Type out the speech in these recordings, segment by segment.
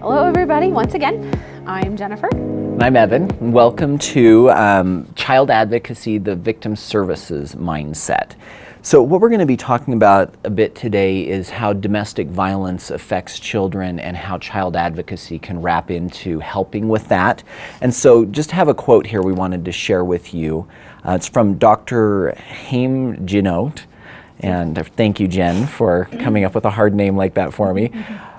Hello everybody, once again, I'm Jennifer. And I'm Evan. Welcome to Child Advocacy, the Victim Services Mindset. So what we're going to be talking about a bit today is how domestic violence affects children and how child advocacy can wrap into helping with that. And so just have a quote here we wanted to share with you. It's from Dr. Haim Genote. And thank you, Jen, for coming up with a hard name like that for me.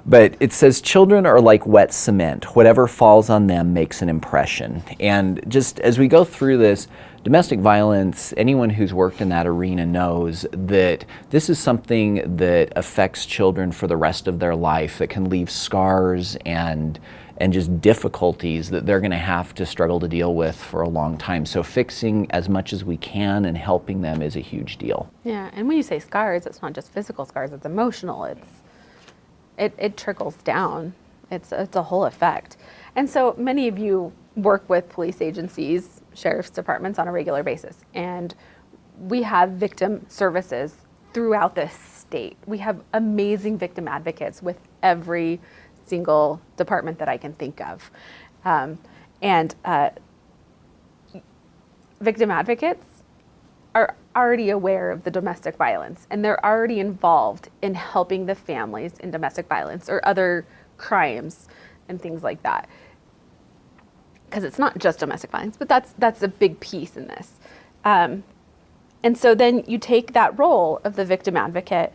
But it says, children are like wet cement. Whatever falls on them makes an impression. And just as we go through this, domestic violence, anyone who's worked in that arena knows that this is something that affects children for the rest of their life, that can leave scars and just difficulties that they're going to have to struggle to deal with for a long time. So fixing as much as we can and helping them is a huge deal. Yeah, and when you say scars, it's not just physical scars, it's emotional. It trickles down. It's a whole effect. And so many of you work with police agencies, sheriff's departments on a regular basis. And we have victim services throughout this state. We have amazing victim advocates with every single department that I can think of. Victim advocates are already aware of the domestic violence, and they're already involved in helping the families in domestic violence or other crimes and things like that. Because it's not just domestic violence, but that's a big piece in this. And so then you take that role of the victim advocate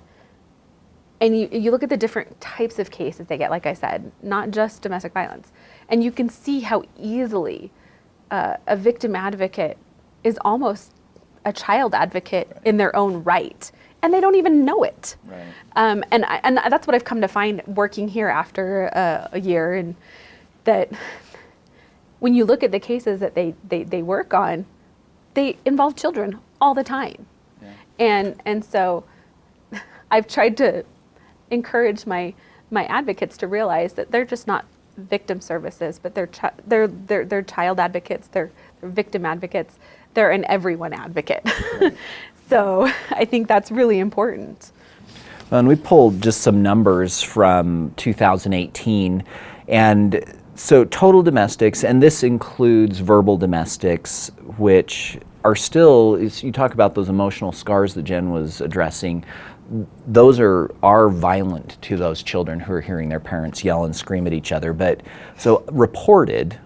and you look at the different types of cases they get, like I said, not just domestic violence. And you can see how easily a victim advocate is almost a child advocate in their own right, and they don't even know it. Right. And that's what I've come to find working here after a year, and that when you look at the cases that they work on, they involve children all the time. Yeah. And so I've tried to encourage my advocates to realize that they're just not victim services, but they're child advocates, they're victim advocates, they're an everyone advocate. Right. So I think that's really important. And we pulled just some numbers from 2018, and so total domestics, and this includes verbal domestics, which are still, you talk about those emotional scars that Jen was addressing, those are violent to those children who are hearing their parents yell and scream at each other. But so reported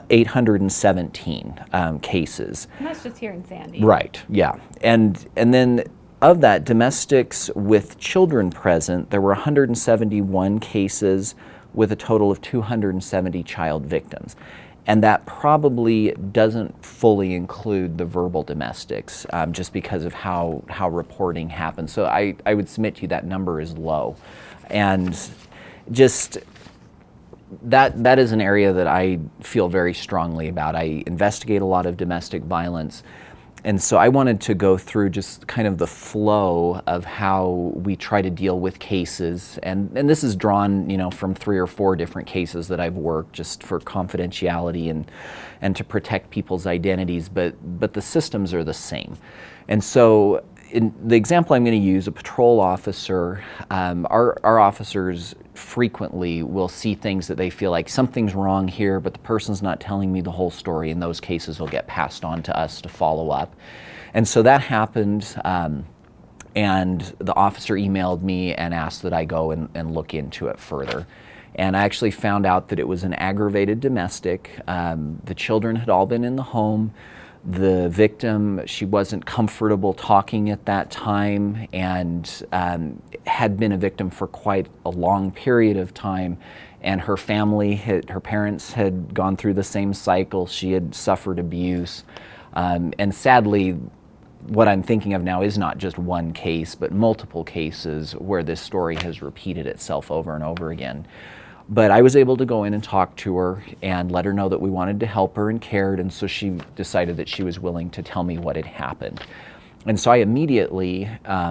817 cases. And that's just here in Sandy. Right, yeah. And then of that, domestics with children present, there were 171 cases with a total of 270 child victims. And that probably doesn't fully include the verbal domestics, just because of how reporting happens. So I would submit to you that number is low. And just that is an area that I feel very strongly about. I investigate a lot of domestic violence. And so I wanted to go through just kind of the flow of how we try to deal with cases. And this is drawn, from 3 or 4 different cases that I've worked just for confidentiality and to protect people's identities, but the systems are the same. And so in the example I'm going to use, a patrol officer, our officers frequently will see things that they feel like something's wrong here, but the person's not telling me the whole story, and those cases will get passed on to us to follow up. And so that happened, and the officer emailed me and asked that I go and look into it further. And I actually found out that it was an aggravated domestic. The children had all been in the home. The victim, she wasn't comfortable talking at that time, and had been a victim for quite a long period of time. And her family, her parents had gone through the same cycle. She had suffered abuse. And sadly, what I'm thinking of now is not just one case, but multiple cases where this story has repeated itself over and over again. But I was able to go in and talk to her and let her know that we wanted to help her and cared, and so she decided that she was willing to tell me what had happened. And so I immediately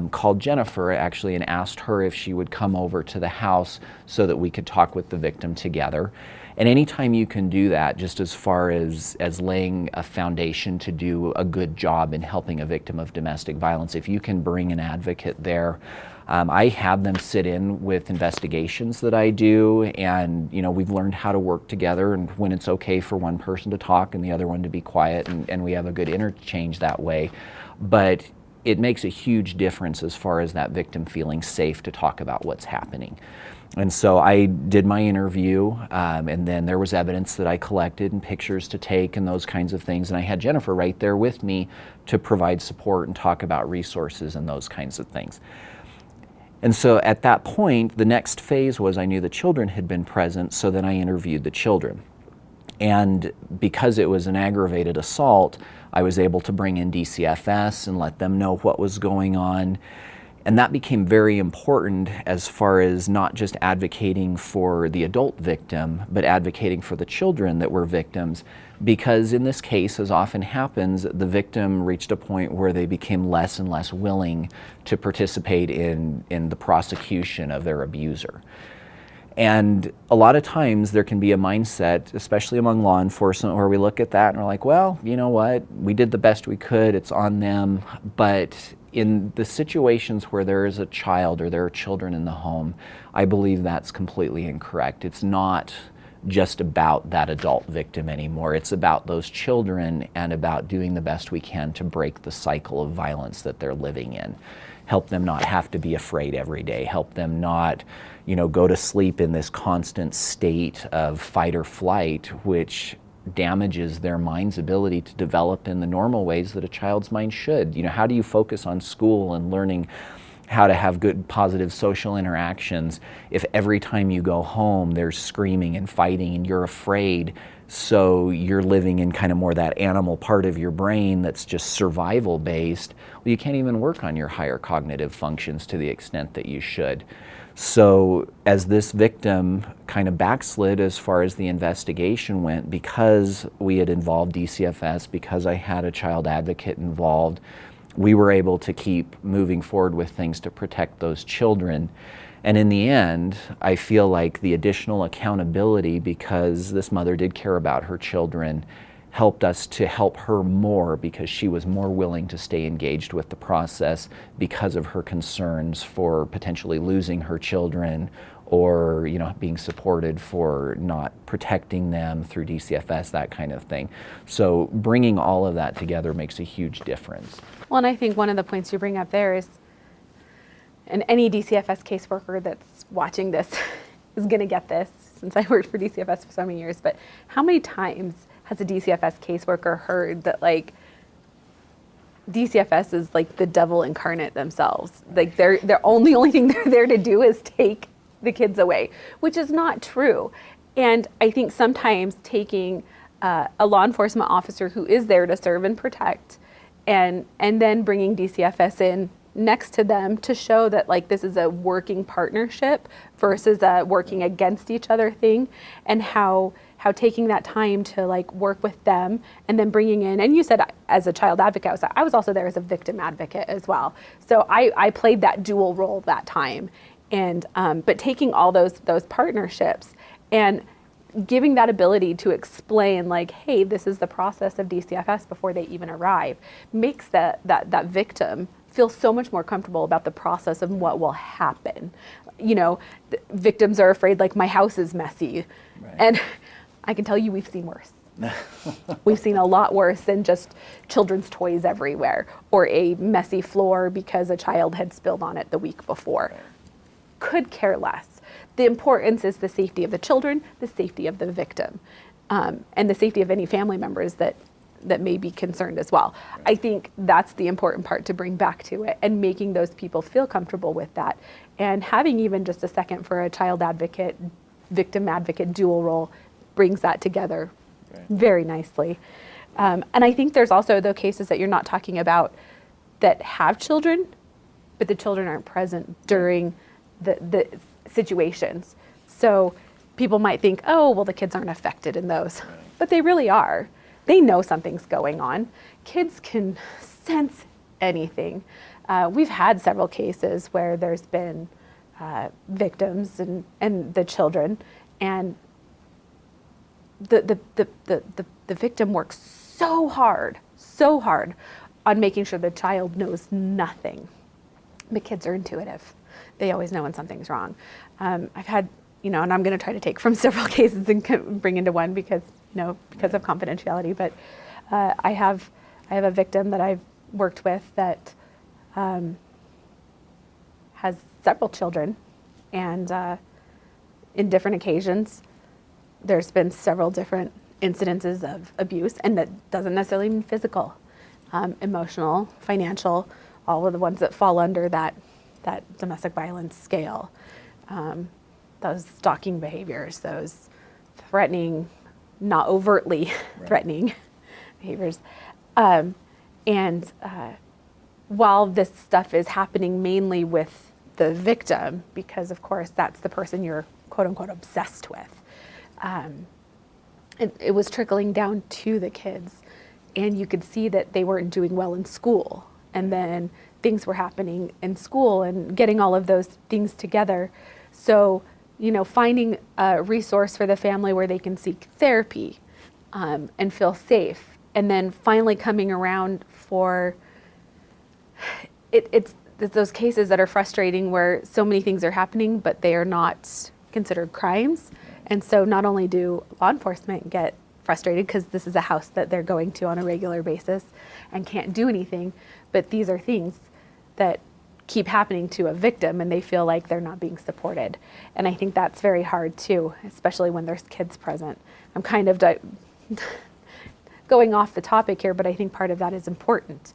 called Jennifer, actually, and asked her if she would come over to the house so that we could talk with the victim together. And anytime you can do that, just as far as laying a foundation to do a good job in helping a victim of domestic violence, if you can bring an advocate there, I have them sit in with investigations that I do, and we've learned how to work together, and when it's okay for one person to talk and the other one to be quiet, and we have a good interchange that way. But it makes a huge difference as far as that victim feeling safe to talk about what's happening. And so I did my interview, and then there was evidence that I collected and pictures to take and those kinds of things. And I had Jennifer right there with me to provide support and talk about resources and those kinds of things. And so at that point, the next phase was I knew the children had been present, so then I interviewed the children. And because it was an aggravated assault, I was able to bring in DCFS and let them know what was going on. And that became very important as far as not just advocating for the adult victim, but advocating for the children that were victims. Because in this case, as often happens, the victim reached a point where they became less and less willing to participate in the prosecution of their abuser. And a lot of times there can be a mindset, especially among law enforcement, where we look at that and we're like, well, you know what, we did the best we could, it's on them. But in the situations where there is a child or there are children in the home, I believe that's completely incorrect. It's not just about that adult victim anymore. It's about those children and about doing the best we can to break the cycle of violence that they're living in. Help them not have to be afraid every day. Help them not, go to sleep in this constant state of fight or flight, which damages their mind's ability to develop in the normal ways that a child's mind should. How do you focus on school and learning how to have good, positive social interactions if every time you go home there's screaming and fighting and you're afraid? So you're living in kind of more that animal part of your brain that's just survival based. Well, you can't even work on your higher cognitive functions to the extent that you should. So as this victim kind of backslid as far as the investigation went, because we had involved DCFS, because I had a child advocate involved, we were able to keep moving forward with things to protect those children. And in the end, I feel like the additional accountability, because this mother did care about her children, helped us to help her more because she was more willing to stay engaged with the process because of her concerns for potentially losing her children or being supported for not protecting them through DCFS, that kind of thing. So bringing all of that together makes a huge difference. Well, and I think one of the points you bring up there is, and any DCFS caseworker that's watching this is going to get this, since I worked for DCFS for so many years, but how many times has a DCFS caseworker heard that DCFS is like the devil incarnate themselves? Like they're only thing they're there to do is take the kids away, which is not true. And I think sometimes taking a law enforcement officer who is there to serve and protect, and then bringing DCFS in next to them to show that this is a working partnership versus a working against each other thing, and how taking that time to work with them and then bringing in, and you said as a child advocate, I was also there as a victim advocate as well. So I played that dual role that time. And but taking all those partnerships and giving that ability to explain hey, this is the process of DCFS before they even arrive, makes that victim feel so much more comfortable about the process of what will happen. Victims are afraid my house is messy. Right. And I can tell you we've seen worse. We've seen a lot worse than just children's toys everywhere or a messy floor because a child had spilled on it the week before. Right. Could care less. The importance is the safety of the children, the safety of the victim, and the safety of any family members that may be concerned as well. Right. I think that's the important part to bring back to it, and making those people feel comfortable with that, and having even just a second for a child advocate, victim advocate dual role brings that together very nicely. And I think there's also the cases that you're not talking about that have children, but the children aren't present during the situations. So people might think, oh, well, the kids aren't affected in those, but they really are. They know something's going on. Kids can sense anything. We've had several cases where there's been victims and the children, and the victim works so hard on making sure the child knows nothing. The kids are intuitive. They always know when something's wrong. I've had, and I'm going to try to take from several cases and bring into one because of confidentiality, but I have a victim that I've worked with that has several children, and in different occasions, there's been several different incidences of abuse, and that doesn't necessarily mean physical, emotional, financial, all of the ones that fall under that domestic violence scale. Those stalking behaviors, those threatening, not overtly threatening behaviors. And while this stuff is happening mainly with the victim, because of course that's the person you're quote unquote obsessed with, it was trickling down to the kids, and you could see that they weren't doing well in school, and then things were happening in school and getting all of those things together. So, finding a resource for the family where they can seek therapy and feel safe, and then finally coming around for it's those cases that are frustrating where so many things are happening, but they are not considered crimes. And so not only do law enforcement get frustrated because this is a house that they're going to on a regular basis and can't do anything, but these are things that keep happening to a victim and they feel like they're not being supported. And I think that's very hard too, especially when there's kids present. I'm kind of going off the topic here, but I think part of that is important.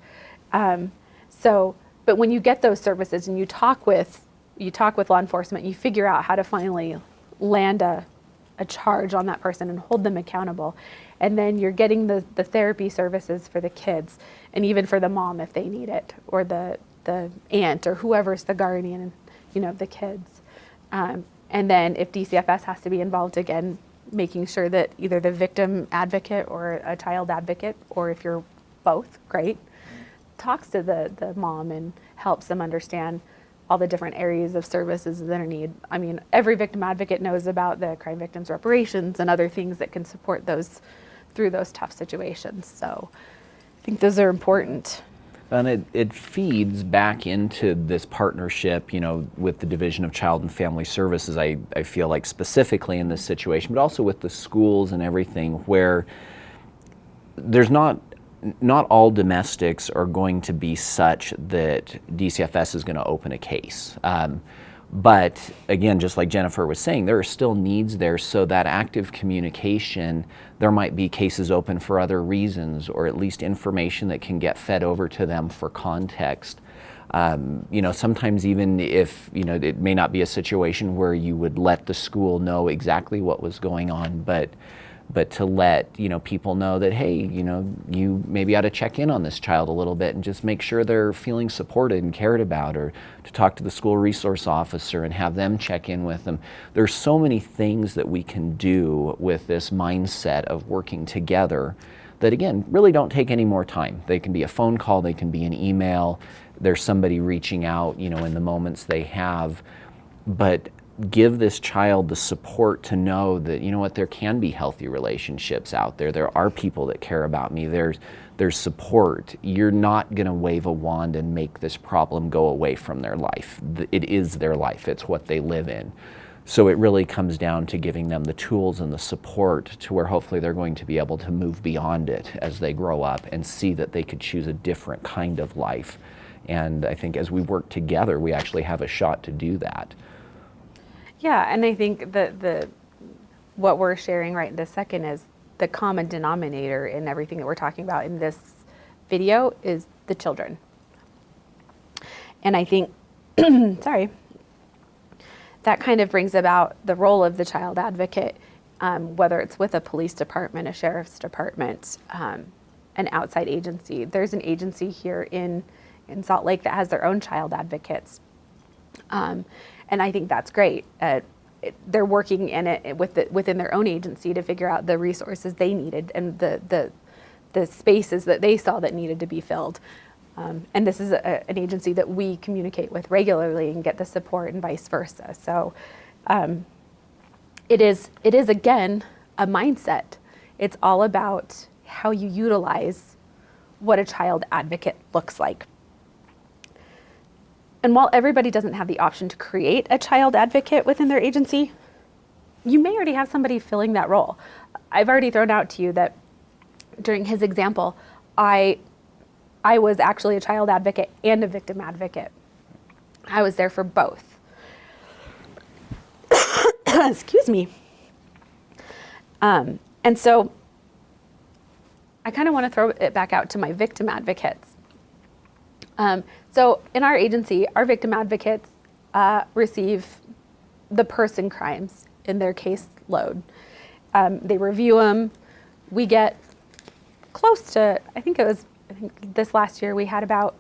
But when you get those services and you talk with law enforcement, you figure out how to finally land a charge on that person and hold them accountable. And then you're getting the therapy services for the kids, and even for the mom if they need it, or the aunt or whoever's the guardian, of the kids. And then if DCFS has to be involved again, making sure that either the victim advocate or a child advocate, or if you're both, great, talks to the mom and helps them understand all the different areas of services that are needed. I mean, every victim advocate knows about the crime victims reparations and other things that can support those through those tough situations. So I think those are important. And it feeds back into this partnership, with the Division of Child and Family Services, I feel like specifically in this situation, but also with the schools and everything, where there's not all domestics are going to be such that DCFS is going to open a case. But again, just like Jennifer was saying, there are still needs there, so that active communication, there might be cases open for other reasons, or at least information that can get fed over to them for context. Sometimes even if, it may not be a situation where you would let the school know exactly what was going on, but to let people know that, hey, you maybe ought to check in on this child a little bit and just make sure they're feeling supported and cared about, or to talk to the school resource officer and have them check in with them. There's so many things that we can do with this mindset of working together that, again, really don't take any more time. They can be a phone call, they can be an email, there's somebody reaching out, in the moments they have, but give this child the support to know that, there can be healthy relationships out there. There are people that care about me. There's support. You're not going to wave a wand and make this problem go away from their life. It is their life. It's what they live in. So it really comes down to giving them the tools and the support to where hopefully they're going to be able to move beyond it as they grow up and see that they could choose a different kind of life. And I think as we work together, we actually have a shot to do that. Yeah, and I think that what we're sharing right this second is the common denominator in everything that we're talking about in this video is the children. And I think, sorry, that kind of brings about the role of the child advocate, whether it's with a police department, a sheriff's department, an outside agency. There's an agency here in Salt Lake that has their own child advocates. And I think that's great. They're working in it within their own agency to figure out the resources they needed and the spaces that they saw that needed to be filled. And this is an agency that we communicate with regularly and get the support and vice versa. So it is again a mindset. It's all about how you utilize what a child advocate looks like. And while everybody doesn't have the option to create a child advocate within their agency, you may already have somebody filling that role. I've already thrown out to you that during his example, I was actually a child advocate and a victim advocate. I was there for both. Excuse me. And so I kind of want to throw it back out to my victim advocates. So in our agency, our victim advocates receive the person crimes in their caseload. They review them. We get close to, I think this last year we had about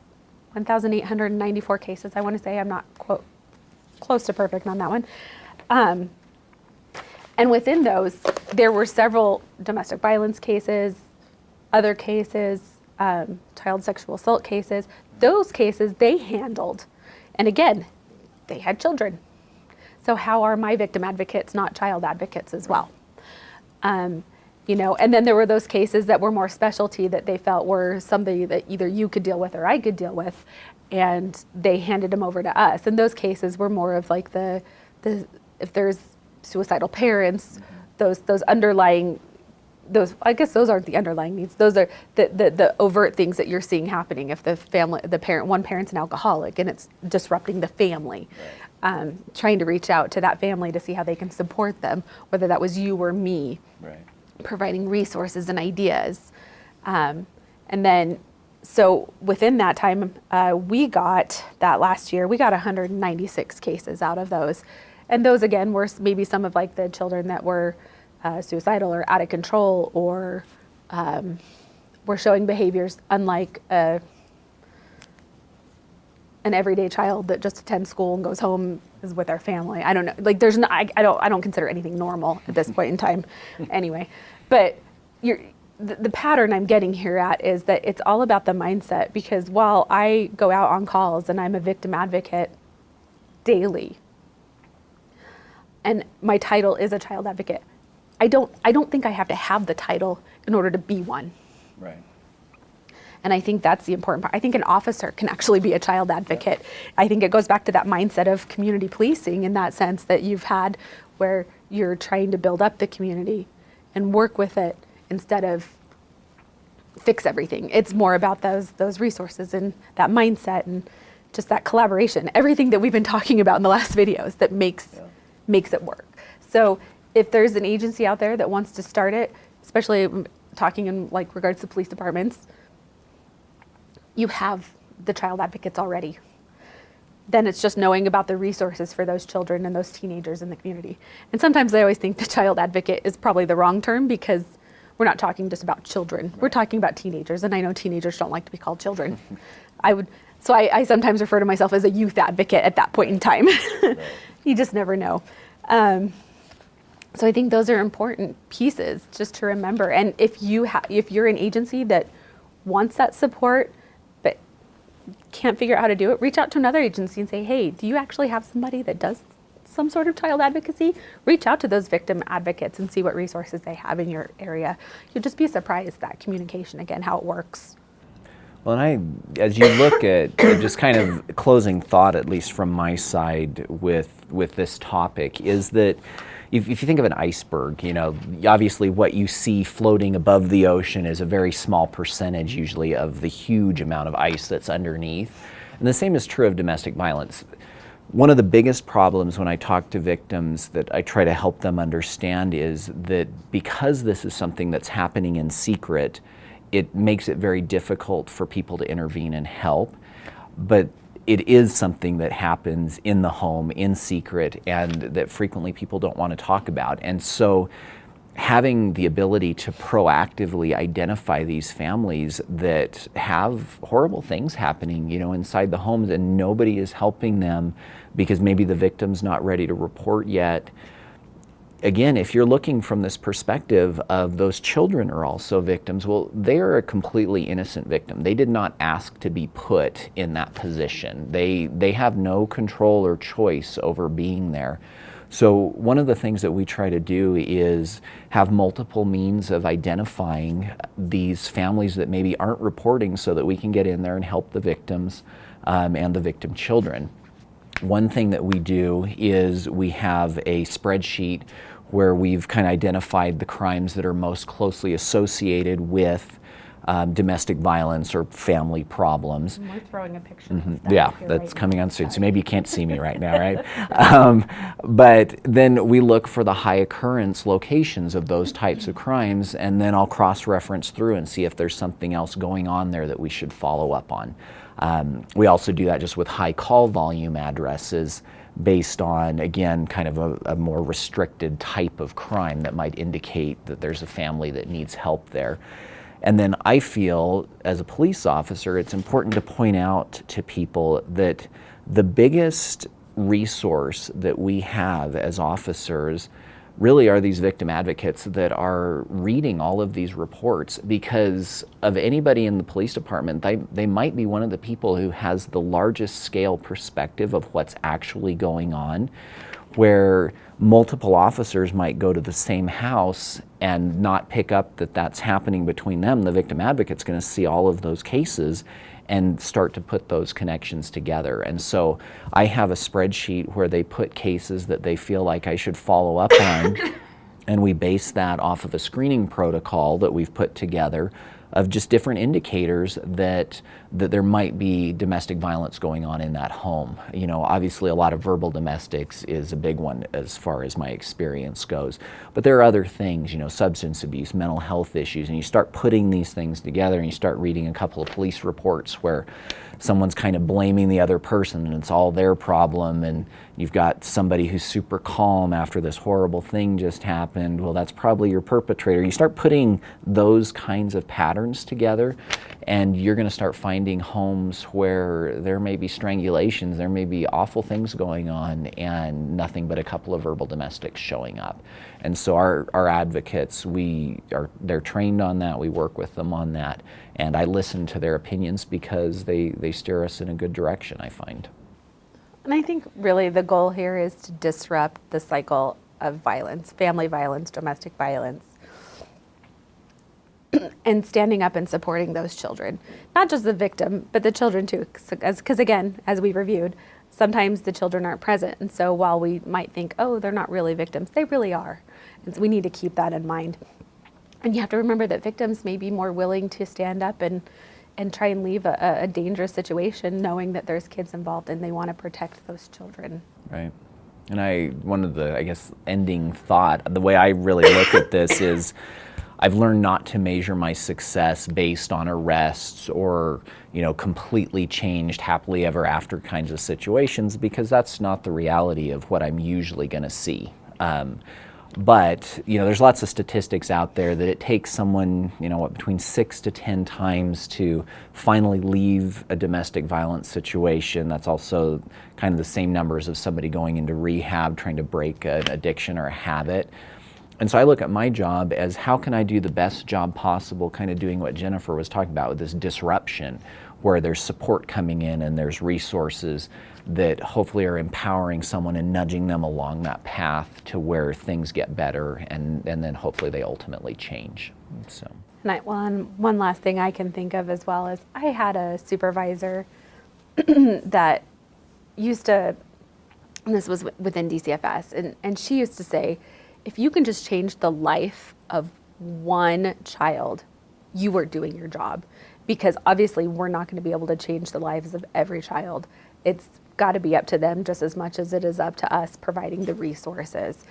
1,894 cases. I want to say, I'm not close to perfect on that one. And within those, there were several domestic violence cases, other cases, child sexual assault cases. Those cases they handled. And again, they had children. So how are my victim advocates not child advocates as well? You know, and then there were those cases that were more specialty that they felt were somebody that either you could deal with or I could deal with, and they handed them over to us. And those cases were more of like the if there's suicidal parents, those underlying, I guess those aren't the underlying needs. Those are the overt things that you're seeing happening. If one parent's an alcoholic and it's disrupting the family, right. Trying to reach out to that family to see how they can support them, whether that was you or me. Right. Providing resources and ideas. And then, so within that time, we got 196 cases out of those. And those, again, were maybe some of like the children that were suicidal or out of control, or were showing behaviors unlike an everyday child that just attends school and goes home is with our family. I don't know. Like there's no, I don't consider anything normal at this point in time anyway. But the pattern I'm getting here at is that it's all about the mindset, because while I go out on calls and I'm a victim advocate daily, and my title is a child advocate, I don't think I have to have the title in order to be one. Right. And I think that's the important part. I think an officer can actually be a child advocate. Yeah. I think it goes back to that mindset of community policing, in that sense that you've had, where you're trying to build up the community and work with it instead of fix everything. It's more about those resources and that mindset and just that collaboration. Everything that we've been talking about in the last videos that makes it work. So if there's an agency out there that wants to start it, especially talking in like regards to police departments, you have the child advocates already. Then it's just knowing about the resources for those children and those teenagers in the community. And sometimes I always think the child advocate is probably the wrong term, because we're not talking just about children. Right. We're talking about teenagers, and I know teenagers don't like to be called children. So I sometimes refer to myself as a youth advocate at that point in time. Right. You just never know. So I think those are important pieces just to remember. And if you're an agency that wants that support but can't figure out how to do it, reach out to another agency and say, hey, do you actually have somebody that does some sort of child advocacy? Reach out to those victim advocates and see what resources they have in your area. You'll just be surprised that communication, again, how it works. Well, and as you look at just kind of closing thought, at least from my side with this topic, is that if you think of an iceberg, you know, obviously what you see floating above the ocean is a very small percentage usually of the huge amount of ice that's underneath. And the same is true of domestic violence. One of the biggest problems when I talk to victims that I try to help them understand is that because this is something that's happening in secret, it makes it very difficult for people to intervene and help. But it is something that happens in the home, in secret, and that frequently people don't want to talk about. And so having the ability to proactively identify these families that have horrible things happening, you know, inside the homes, and nobody is helping them because maybe the victim's not ready to report yet. Again, if you're looking from this perspective of those children are also victims, well, they are a completely innocent victim. They did not ask to be put in that position. They have no control or choice over being there. So one of the things that we try to do is have multiple means of identifying these families that maybe aren't reporting so that we can get in there and help the victims and the victim children. One thing that we do is we have a spreadsheet where we've kind of identified the crimes that are most closely associated with domestic violence or family problems. We're throwing a picture of that. Yeah, that's coming on soon. So maybe you can't see me right now, right? But then we look for the high occurrence locations of those types of crimes, and then I'll cross-reference through and see if there's something else going on there that we should follow up on. We also do that just with high call volume addresses based on, again, kind of a more restricted type of crime that might indicate that there's a family that needs help there. And then I feel, as a police officer, it's important to point out to people that the biggest resource that we have as officers really are these victim advocates that are reading all of these reports, because of anybody in the police department, they might be one of the people who has the largest scale perspective of what's actually going on, where multiple officers might go to the same house and not pick up that that's happening between them. The victim advocate's going to see all of those cases and start to put those connections together. And so I have a spreadsheet where they put cases that they feel like I should follow up on, and we base that off of a screening protocol that we've put together of just different indicators that there might be domestic violence going on in that home. You know, obviously a lot of verbal domestics is a big one as far as my experience goes. But there are other things, you know, substance abuse, mental health issues, and you start putting these things together and you start reading a couple of police reports where someone's kind of blaming the other person and it's all their problem, and you've got somebody who's super calm after this horrible thing just happened. Well, that's probably your perpetrator. You start putting those kinds of patterns together, and you're going to start finding homes where there may be strangulations, there may be awful things going on, and nothing but a couple of verbal domestics showing up. And so our advocates, they're trained on that. We work with them on that, and I listen to their opinions because they steer us in a good direction, I find. And I think really the goal here is to disrupt the cycle of violence, family violence, domestic violence, and standing up and supporting those children. Not just the victim, but the children too. Because again, as we reviewed, sometimes the children aren't present. And so while we might think, oh, they're not really victims, they really are. And so we need to keep that in mind. And you have to remember that victims may be more willing to stand up and try and leave a dangerous situation knowing that there's kids involved and they want to protect those children. Right. And one of the, I guess, ending thought, the way I really look at this is I've learned not to measure my success based on arrests or, you know, completely changed happily ever after kinds of situations, because that's not the reality of what I'm usually going to see. But, you know, there's lots of statistics out there that it takes someone, you know, between 6 to 10 times to finally leave a domestic violence situation. That's also kind of the same numbers of somebody going into rehab, trying to break an addiction or a habit. And so I look at my job as how can I do the best job possible, kind of doing what Jennifer was talking about with this disruption, where there's support coming in and there's resources that hopefully are empowering someone and nudging them along that path to where things get better, and then hopefully they ultimately change. So. And one last thing I can think of as well is I had a supervisor that used to, and this was within DCFS, and she used to say, if you can just change the life of one child, you are doing your job. Because obviously we're not going to be able to change the lives of every child. It's got to be up to them just as much as it is up to us providing the resources.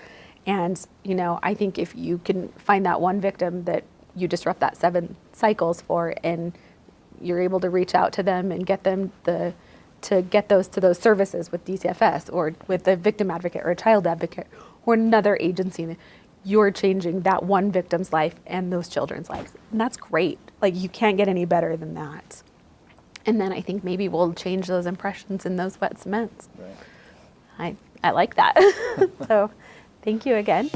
And, you know, I think if you can find that one victim that you disrupt that 7 cycles for, and you're able to reach out to them and get them to get those to those services with DCFS or with a victim advocate or a child advocate or another agency, you're changing that one victim's life and those children's lives. And that's great. Like, you can't get any better than that. And then I think maybe we'll change those impressions in those wet cements. Right. I like that. So thank you again.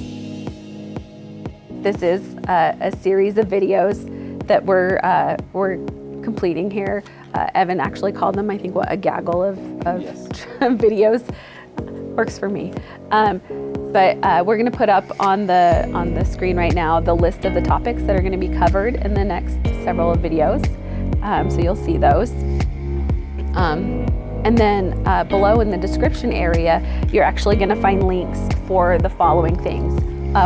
This is a series of videos that we're completing here. Evan actually called them, I think, a gaggle of yes. videos. Works for me. But we're going to put up on the screen right now the list of the topics that are going to be covered in the next several videos. So you'll see those. And then below in the description area, you're actually going to find links for the following things.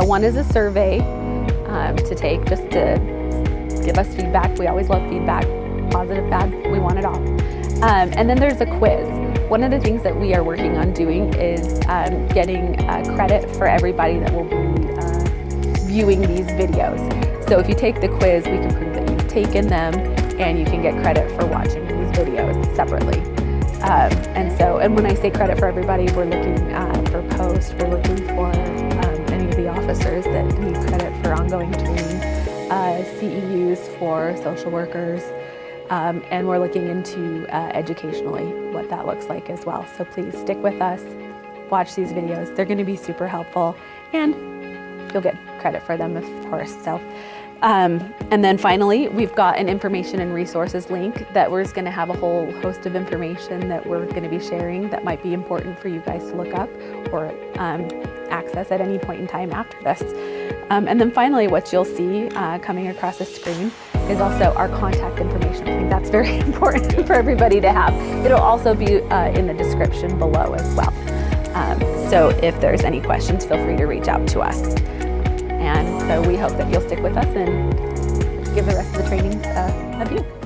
One is a survey to take just to give us feedback. We always love feedback, positive, bad, we want it all. And then there's a quiz. One of the things that we are working on doing is getting credit for everybody that will be viewing these videos. So if you take the quiz, we can prove that you've taken them, and you can get credit for watching these videos separately. And when I say credit for everybody, we're looking for posts, we're looking for any of the officers that need credit for ongoing training, CEUs for social workers, and we're looking into educationally what that looks like as well. So please stick with us, watch these videos. They're going to be super helpful, and you'll get credit for them, of course. So, and then finally, we've got an information and resources link that we're just going to have a whole host of information that we're going to be sharing that might be important for you guys to look up or access at any point in time after this. And then finally, what you'll see coming across the screen is also our contact information. I think that's very important for everybody to have. It'll also be in the description below as well. So if there's any questions, feel free to reach out to us. And so we hope that you'll stick with us and give the rest of the trainings a view.